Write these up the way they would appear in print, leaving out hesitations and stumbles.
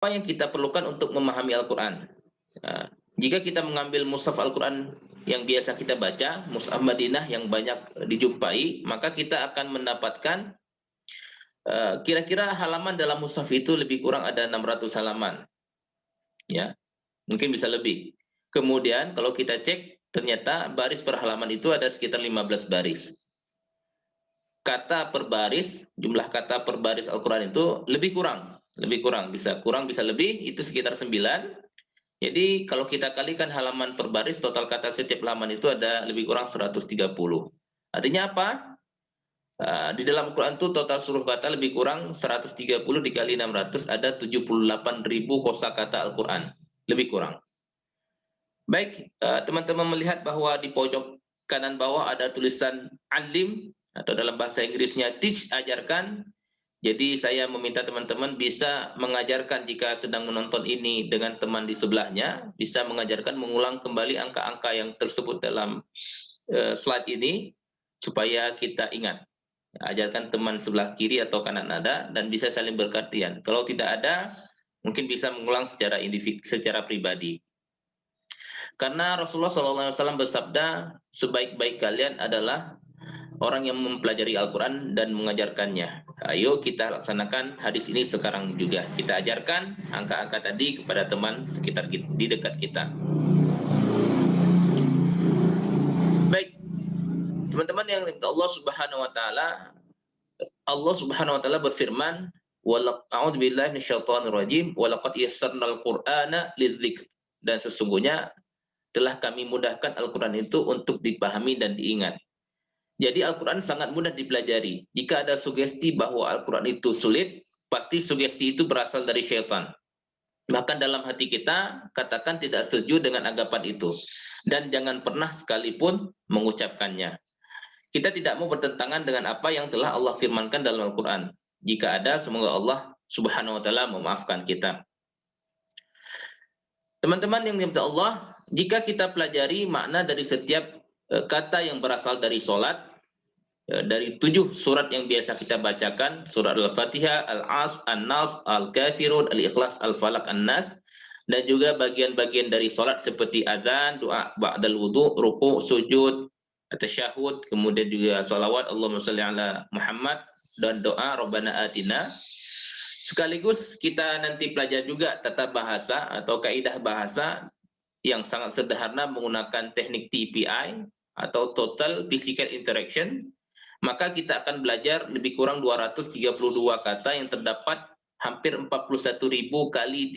apa yang kita perlukan untuk memahami Al-Quran. Nah, jika kita mengambil mushaf Al-Quran yang biasa kita baca, mushaf Madinah yang banyak dijumpai, maka kita akan mendapatkan kira-kira halaman dalam mushaf itu lebih kurang ada 600 halaman. Ya, mungkin bisa lebih. Kemudian kalau kita cek, ternyata baris per halaman itu ada sekitar 15 baris. Kata per baris, jumlah kata per baris Al-Quran itu lebih kurang, bisa lebih, itu sekitar 9. Jadi kalau kita kalikan halaman per baris, total kata setiap halaman itu ada lebih kurang 130. Artinya apa? Di dalam Al-Quran itu total seluruh kata lebih kurang 130 dikali 600, ada 78.000 kosakata Al-Quran, lebih kurang. Baik, teman-teman melihat bahwa di pojok kanan bawah ada tulisan alim, atau dalam bahasa Inggrisnya teach, ajarkan. Jadi saya meminta teman-teman bisa mengajarkan jika sedang menonton ini dengan teman di sebelahnya, bisa mengajarkan mengulang kembali angka-angka yang tersebut dalam slide ini, supaya kita ingat. Ajarkan teman sebelah kiri atau kanan ada, dan bisa saling bergantian. Kalau tidak ada, mungkin bisa mengulang secara individu, secara pribadi. Karena Rasulullah SAW bersabda, sebaik-baik kalian adalah orang yang mempelajari Al-Quran dan mengajarkannya. Ayo kita laksanakan hadis ini sekarang juga. Kita ajarkan angka-angka tadi kepada teman sekitar kita, di dekat kita. Baik, teman-teman yang Allah Subhanahu wa taala, Allah Subhanahu wa taala berfirman, "A'udzubillahi minasyaitonirrajim, wa laqad yassarnal Qur'ana lidzikr." Dan sesungguhnya telah kami mudahkan Al-Quran itu untuk dipahami dan diingat. Jadi Al-Quran sangat mudah dipelajari. Jika ada sugesti bahwa Al-Quran itu sulit, pasti sugesti itu berasal dari syaitan. Bahkan dalam hati kita, katakan tidak setuju dengan anggapan itu. Dan jangan pernah sekalipun mengucapkannya. Kita tidak mau bertentangan dengan apa yang telah Allah firmankan dalam Al-Quran. Jika ada, semoga Allah Subhanahu wa taala memaafkan kita. Teman-teman yang dimuliakan Allah, jika kita pelajari makna dari setiap kata yang berasal dari sholat, dari 7 surat yang biasa kita bacakan, surat Al-Fatihah, Al-As, An-Nas, Al-Kafirun, Al-Ikhlas, Al-Falaq, An-Nas, dan juga bagian-bagian dari sholat seperti adzan, doa ba'dal wudu, ruku', sujud, tasyahud, kemudian juga sholawat Allahumma shalli ala Muhammad, dan doa Rabbana Atina. Sekaligus kita nanti pelajari juga tata bahasa atau kaidah bahasa yang sangat sederhana menggunakan teknik TPI atau Total Physical Interaction. Maka kita akan belajar lebih kurang 232 kata yang terdapat hampir 41.000 kali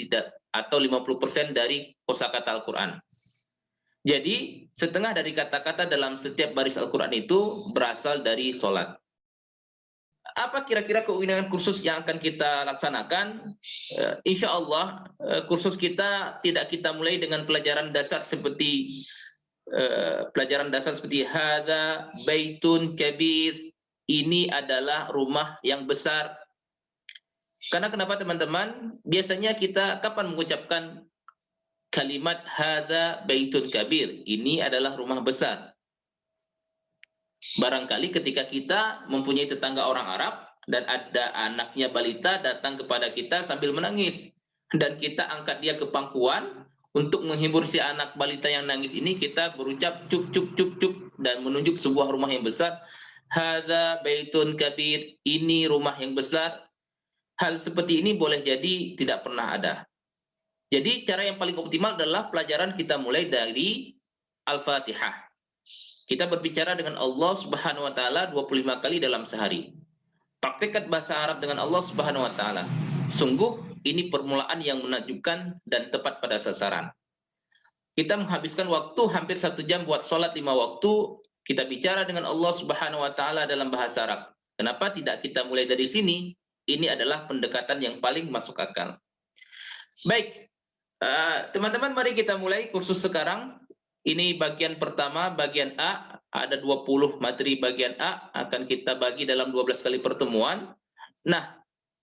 atau 50% dari kosakata Al-Quran. Jadi setengah dari kata-kata dalam setiap baris Al-Quran itu berasal dari sholat. Apa kira-kira keundangan kursus yang akan kita laksanakan? Insya Allah kursus kita tidak kita mulai dengan pelajaran dasar seperti hadza baitun kabir, ini adalah rumah yang besar. Karena kenapa teman-teman? Biasanya kita kapan mengucapkan kalimat hadza baitun kabir, ini adalah rumah besar? Barangkali ketika kita mempunyai tetangga orang Arab dan ada anaknya balita datang kepada kita sambil menangis, dan kita angkat dia ke pangkuan untuk menghibur si anak balita yang nangis ini, kita berucap cuk cuk cuk cuk dan menunjuk sebuah rumah yang besar. Hadza baitun kabir, ini rumah yang besar. Hal seperti ini boleh jadi tidak pernah ada. Jadi cara yang paling optimal adalah pelajaran kita mulai dari Al-Fatihah. Kita berbicara dengan Allah Subhanahu wa taala 25 kali dalam sehari. Praktekkan bahasa Arab dengan Allah Subhanahu wa taala. Sungguh ini permulaan yang menakjubkan dan tepat pada sasaran. Kita menghabiskan waktu hampir 1 jam buat sholat 5 waktu. Kita bicara dengan Allah Subhanahu wa taala dalam bahasa Arab. Kenapa tidak kita mulai dari sini? Ini adalah pendekatan yang paling masuk akal. Baik, teman-teman, mari kita mulai kursus sekarang. Ini bagian pertama, bagian A. Ada 20 materi bagian A, akan kita bagi dalam 12 kali pertemuan. Nah,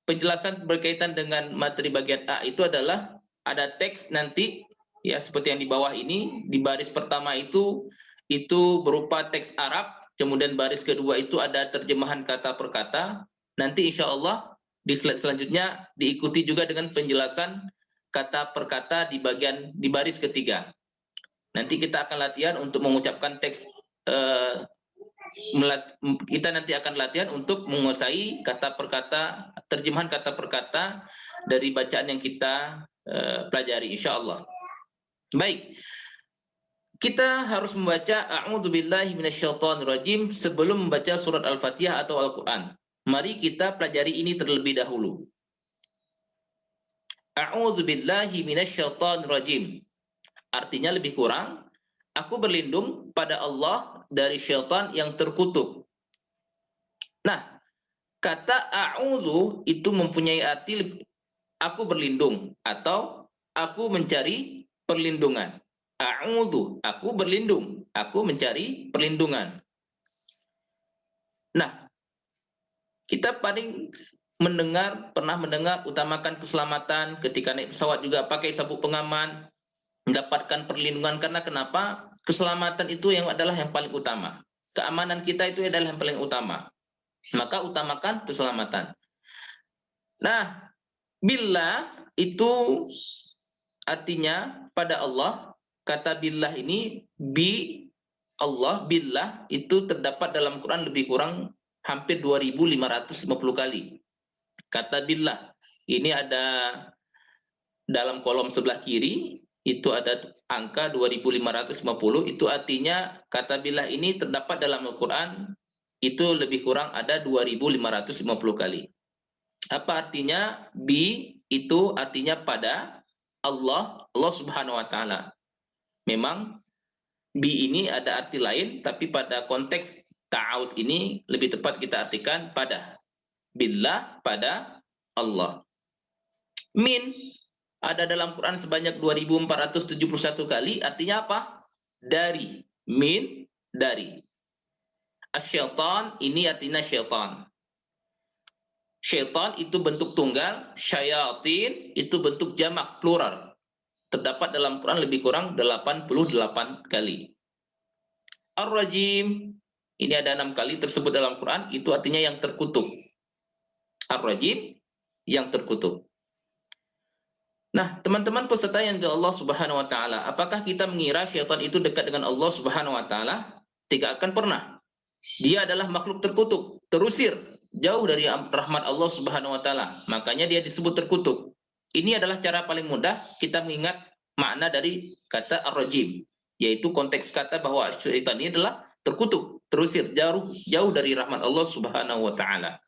penjelasan berkaitan dengan materi bagian A itu adalah ada teks nanti, ya seperti yang di bawah ini. Di baris pertama itu berupa teks Arab, kemudian baris kedua itu ada terjemahan kata per kata. Nanti insya Allah Di slide selanjutnya diikuti juga dengan penjelasan kata per kata di baris ketiga. Nanti kita akan latihan untuk mengucapkan teks. Kita nanti akan latihan untuk menguasai kata per kata, terjemahan kata per kata dari bacaan yang kita pelajari, insya Allah. Baik, kita harus membaca A'udzubillahi minasyaitonirrajim sebelum membaca surat Al-Fatihah atau Al-Quran. Mari kita pelajari ini terlebih dahulu. A'udzubillahi minasyaitonirrajim. Artinya lebih kurang, aku berlindung pada Allah dari syaitan yang terkutuk. Nah, kata a'udzu itu mempunyai arti aku berlindung atau aku mencari perlindungan. A'udzu, aku berlindung, aku mencari perlindungan. Nah, kita pernah mendengar utamakan keselamatan ketika naik pesawat juga pakai sabuk pengaman, mendapatkan perlindungan karena kenapa? Keselamatan itu yang paling utama. Keamanan kita itu adalah yang paling utama. Maka utamakan keselamatan. Nah, billah itu artinya pada Allah. Kata billah ini bi Allah, billah itu terdapat dalam Quran lebih kurang hampir 2550 kali. Kata billah ini ada dalam kolom sebelah kiri, itu ada angka 2550, itu artinya kata billah ini terdapat dalam Al-Quran itu lebih kurang ada 2550 kali. Apa artinya? Bi itu artinya pada Allah Subhanahu wa taala. Memang bi ini ada arti lain, tapi pada konteks ta'awuz ini lebih tepat kita artikan pada. Billah, pada Allah. Min ada dalam Quran sebanyak 2471 kali, artinya apa? Dari. Min, dari. Asyaitan ini artinya syaitan. Syaitan itu bentuk tunggal, syayatin itu bentuk jamak, plural. Terdapat dalam Quran lebih kurang 88 kali. Ar-Rajim, ini ada 6 kali tersebut dalam Quran, itu artinya yang terkutuk. Ar-Rajim, yang terkutuk. Nah, teman-teman peserta yang dari Allah Subhanahu wa taala, apakah kita mengira syaitan itu dekat dengan Allah Subhanahu wa taala? Tidak akan pernah. Dia adalah makhluk terkutuk, terusir, jauh dari rahmat Allah Subhanahu wa taala. Makanya dia disebut terkutuk. Ini adalah cara paling mudah kita mengingat makna dari kata ar-rajim, yaitu konteks kata bahwa syaitan ini adalah terkutuk, terusir, jauh dari rahmat Allah Subhanahu wa taala.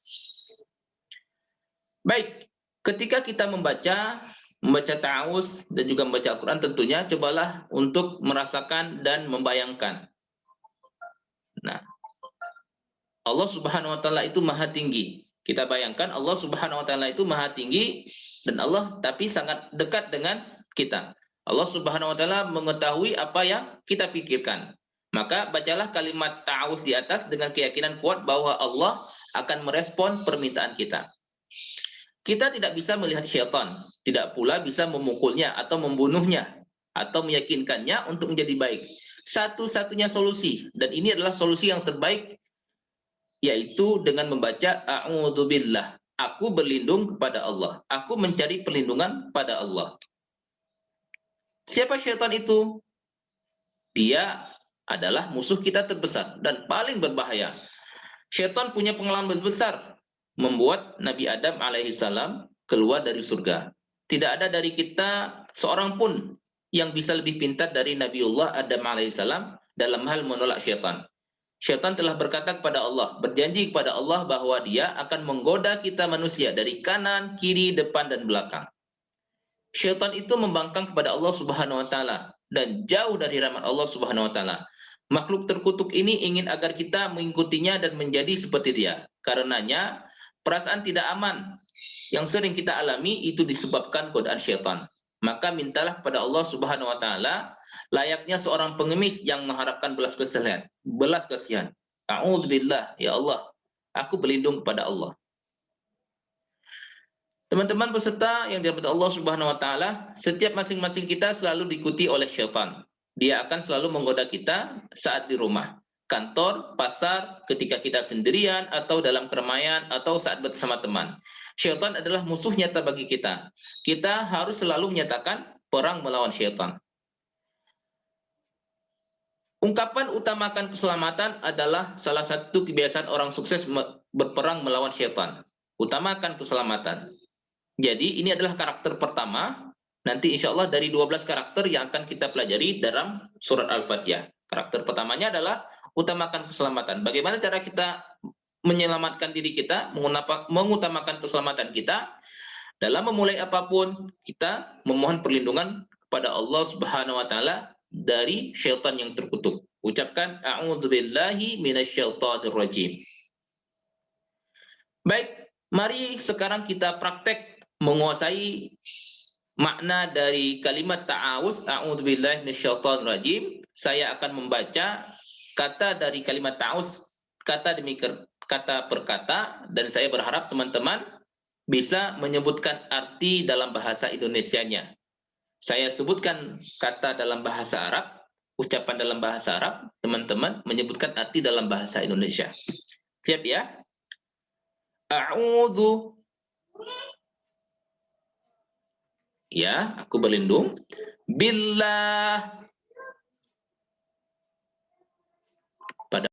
Baik, ketika kita membaca ta'awuz dan juga membaca Al-Quran, tentunya cobalah untuk merasakan dan membayangkan. Nah, Allah Subhanahu wa taala itu maha tinggi. Kita bayangkan Allah Subhanahu wa taala itu maha tinggi dan Allah tapi sangat dekat dengan kita. Allah Subhanahu wa taala mengetahui apa yang kita pikirkan. Maka bacalah kalimat ta'awuz di atas dengan keyakinan kuat bahwa Allah akan merespon permintaan kita. Kita tidak bisa melihat syaitan, tidak pula bisa memukulnya atau membunuhnya atau meyakinkannya untuk menjadi baik. Satu-satunya solusi, dan ini adalah solusi yang terbaik, yaitu dengan membaca a'udzubillah. Aku berlindung kepada Allah. Aku mencari perlindungan pada Allah. Siapa syaitan itu? Dia adalah musuh kita terbesar dan paling berbahaya. Syaitan punya pengalaman besar membuat Nabi Adam alaihissalam keluar dari surga. Tidak ada dari kita seorang pun yang bisa lebih pintar dari Nabiullah Adam alaihissalam dalam hal menolak syaitan. Syaitan telah berkata kepada Allah, berjanji kepada Allah bahwa dia akan menggoda kita manusia dari kanan, kiri, depan, dan belakang. Syaitan itu membangkang kepada Allah Subhanahu wa taala dan jauh dari rahmat Allah Subhanahu wa taala. Makhluk terkutuk ini ingin agar kita mengikutinya dan menjadi seperti dia. Karenanya perasaan tidak aman yang sering kita alami itu disebabkan godaan syaitan. Maka mintalah kepada Allah Subhanahu wa taala layaknya seorang pengemis yang mengharapkan belas kasihan. Belas kasihan. A'udzubillah, ya Allah, aku berlindung kepada Allah. Teman-teman peserta yang dirahmati Allah Subhanahu wa taala, setiap masing-masing kita selalu diikuti oleh syaitan. Dia akan selalu menggoda kita saat di rumah, kantor, pasar, ketika kita sendirian atau dalam keramaian atau saat bersama teman. Syaitan adalah musuh nyata bagi kita. Kita harus selalu menyatakan perang melawan syaitan. Ungkapan utamakan keselamatan adalah salah satu kebiasaan orang sukses berperang melawan syaitan. Utamakan keselamatan. Jadi ini adalah karakter pertama. Nanti insya Allah dari 12 karakter yang akan kita pelajari dalam surat Al-Fatihah. Karakter pertamanya adalah utamakan keselamatan. Bagaimana cara kita menyelamatkan diri kita, mengutamakan keselamatan kita? Dalam memulai apapun, kita memohon perlindungan kepada Allah Subhanahu wa taala dari syaitan yang terkutuk. Ucapkan a'udzubillahi minasyaitonirrajim. Baik, mari sekarang kita praktek menguasai makna dari kalimat ta'awuz, a'udzubillahi minasyaitonirrajim. Saya akan membaca kata dari kalimat ta'awuz, kata demi kata per kata, dan saya berharap teman-teman bisa menyebutkan arti dalam bahasa Indonesianya. Saya sebutkan kata dalam bahasa Arab, ucapan dalam bahasa Arab, teman-teman menyebutkan arti dalam bahasa Indonesia. Siap ya? A'udzu. Ya, aku berlindung. Billah.